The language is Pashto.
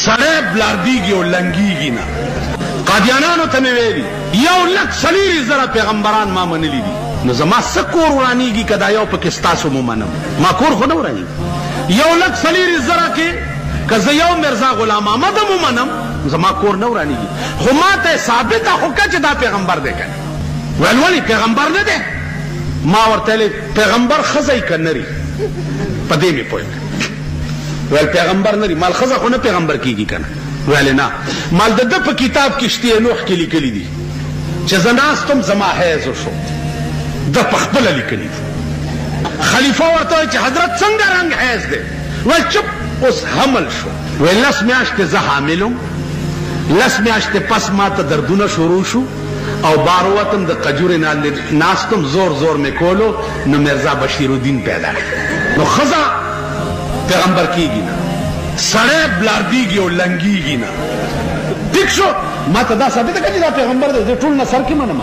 سړی بلاردیږي او لنګیږي نه. قادیانانو ته مې ویلي 1,40,000 پیغمبران ما منلي دي، نو زما څه کور ورانیږي که دا یو پکې ستاسو مو منم؟ ما کور خو نه ورانیږي. 1,40,000 کې که زه یو مرزا غلام احمد مو منم زما کور نه ورانیږي، خو ما ته ثابته خو که چې دا پیغمبر دی که ویل ولې پیغمبر نه دی؟ ما ورته ویلې پیغمبر ښځی که نري؟ په دې مې پوه ویل پیغمبر نري. مال ښځه خو نه پیغمبر کېږي که نه؟ ویلې نه. مال د ده په کتاب کې شتې نوح کې لیکلي دي چې زه ناستم زما حیض وشو، ده په خپله لیکلي دي. خلیفه ورته وایي چې حضرت څنګه رنګ حیض دی؟ ویل چپ اوس حمل شو. ویل 10 میاشتې زه حامل وم، 10 میاشتې پس ما ته دردونه شروع شو او بار وتم د قجورې نه ناستم، زور زور مې کولو، نو مرزا بشیرالدین پیدا کړ. نو ښځه پیغمبر کېږي نه، سړی بلاردیږي او لنګیږي نه. ټیک شو، ما ته دا ثابته کړه چې دا پیغمبر دی، زه ټول نه سر کې منم.